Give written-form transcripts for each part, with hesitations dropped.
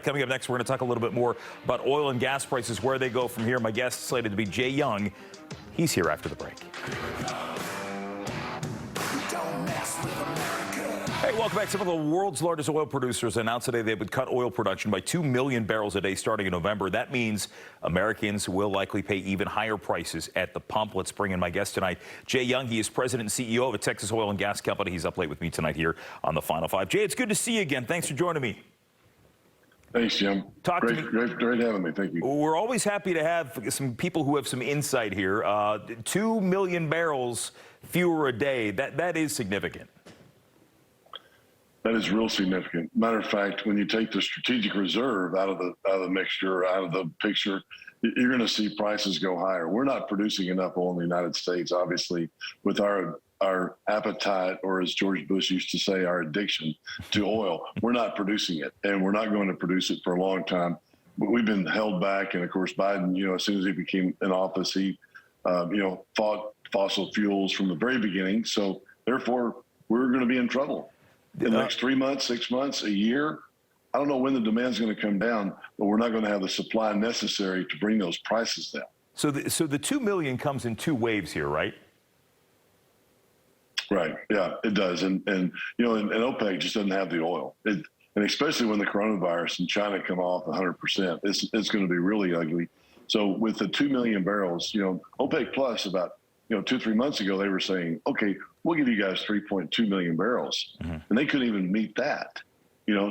Coming up next, we're going to talk a little bit more about oil and gas prices, where they go from here. My guest slated to be Jay Young. He's here after the break. Hey, welcome back. Some of the world's largest oil producers announced today they would cut oil production by 2 million barrels a day starting in November. That means Americans will likely pay even higher prices at the pump. Let's bring in my guest tonight, Jay Young. He is president and CEO of a Texas oil and gas company. He's up late with me tonight here on the Final Five. Jay, it's good to see you again. Thanks for joining me. Thanks, Jim. Great having me. Thank you. We're always happy to have some people who have some insight here. 2 million barrels fewer a day. That is significant. That is real significant. Matter of fact, when you take the strategic reserve out of the mixture, out of the picture, you're going to see prices go higher. We're not producing enough oil in the United States, obviously, with our appetite, or as George Bush used to say, our addiction to oil. We're not producing it, and we're not going to produce it for a long time. But we've been held back, and of course, Biden, as soon as he became in office, he, fought fossil fuels from the very beginning. So therefore, we're going to be in trouble in the next 3 months, 6 months, a year. I don't know when the demand's going to come down, but we're not going to have the supply necessary to bring those prices down. So the 2 million comes in two waves here, right? Right. Yeah, it does. And OPEC just doesn't have the oil. And especially when the coronavirus and China come off 100%, it's going to be really ugly. So with the 2 million barrels, OPEC Plus about, 2-3 months ago, they were saying, okay, we'll give you guys 3.2 million barrels. Mm-hmm. And they couldn't even meet that,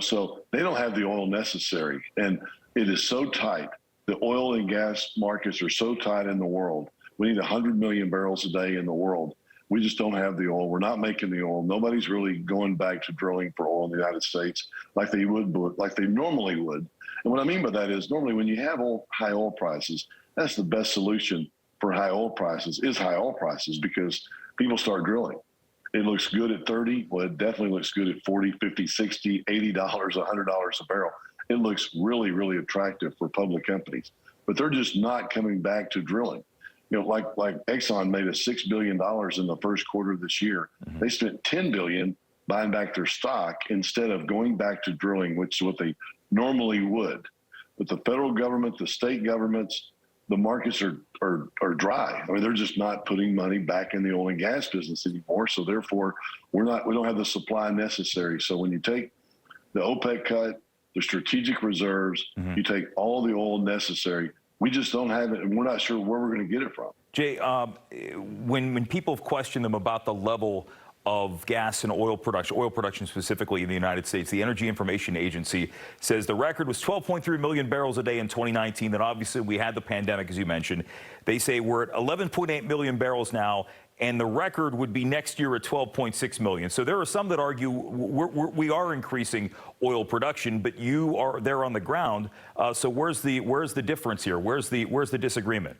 so they don't have the oil necessary. And it is so tight. The oil and gas markets are so tight in the world. We need 100 million barrels a day in the world. We just don't have the oil. We're not making the oil. Nobody's really going back to drilling for oil in the United States like they normally would. And what I mean by that is, normally when you have high oil prices, that's the best solution for high oil prices is high oil prices, because people start drilling. It looks good at 30. Well, it definitely looks good at 40, 50, 60, $80, $100 a barrel. It looks really, really attractive for public companies, but they're just not coming back to drilling. Like Exxon made us $6 billion in the first quarter of this year. Mm-hmm. They spent $10 billion buying back their stock instead of going back to drilling, which is what they normally would. But the federal government, the state governments, the markets are dry. I mean, they're just not putting money back in the oil and gas business anymore. So therefore, we don't have the supply necessary. So when you take the OPEC cut, the strategic reserves, mm-hmm. you take all the oil necessary. We just don't have it, and we're not sure where we're going to get it from. Jay, when people have questioned them about the level of gas and oil production specifically in the United States, the Energy Information Agency says the record was 12.3 million barrels a day in 2019. Then obviously we had the pandemic, as you mentioned. They say we're at 11.8 million barrels now, and the record would be next year at 12.6 million. So there are some that argue we are increasing oil production, but you are there on the ground. So where's the difference here? Where's the disagreement?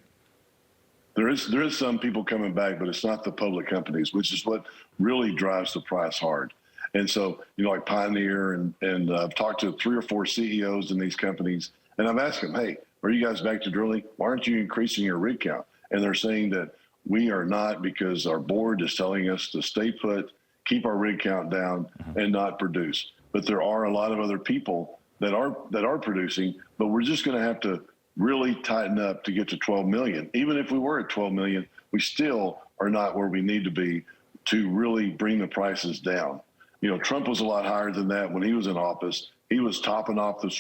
There is some people coming back, but it's not the public companies, which is what really drives the price hard. And so, like Pioneer and I've talked to 3 or 4 CEOs in these companies, and I've asked them, hey, are you guys back to drilling? Why aren't you increasing your rig count? And they're saying that we are not, because our board is telling us to stay put, keep our rig count down, mm-hmm. and not produce. But there are a lot of other people that are producing, but we're just going to have to really tighten up to get to 12 million. Even if we were at 12 million, we still are not where we need to be to really bring the prices down. Trump was a lot higher than that when he was in office. He was topping off the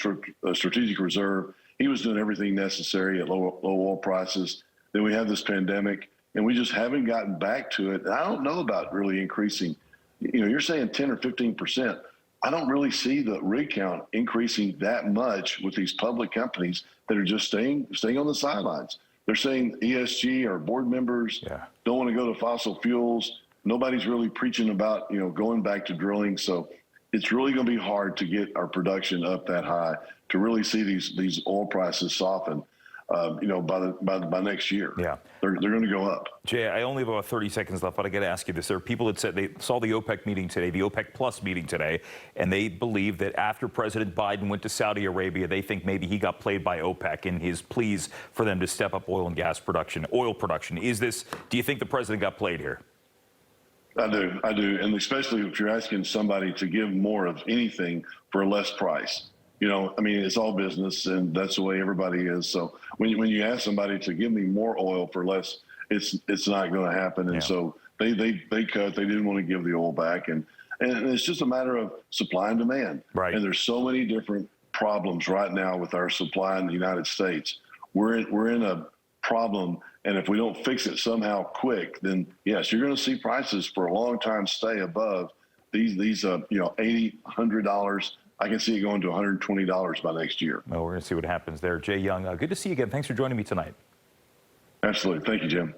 strategic reserve. He was doing everything necessary at low oil prices. Then we had this pandemic, and we just haven't gotten back to it. And I don't know about really increasing. You're saying 10 or 15%. I don't really see the rig count increasing that much with these public companies that are just staying on the sidelines. They're saying ESG, our board members don't want to go to fossil fuels. Nobody's really preaching about, going back to drilling. So it's really going to be hard to get our production up that high to really see these oil prices soften. By next year. Yeah, they're going to go up. Jay, I only have about 30 seconds left, but I got to ask you this. There are people that said they saw the OPEC meeting today, the OPEC Plus meeting today, and they believe that after President Biden went to Saudi Arabia, they think maybe he got played by OPEC in his pleas for them to step up oil and gas production, oil production. Do you think the president got played here? I do. And especially if you're asking somebody to give more of anything for a less price. You know, I mean, it's all business, and that's the way everybody is. So when you ask somebody to give me more oil for less, it's not going to happen. And so they cut. They didn't want to give the oil back, and it's just a matter of supply and demand. Right. And there's so many different problems right now with our supply in the United States. We're in a problem, and if we don't fix it somehow quick, then yes, you're going to see prices for a long time stay above these you know, $80, $100. I can see it going to $120 by next year. Well, we're going to see what happens there. Jay Young, good to see you again. Thanks for joining me tonight. Absolutely. Thank you, Jim.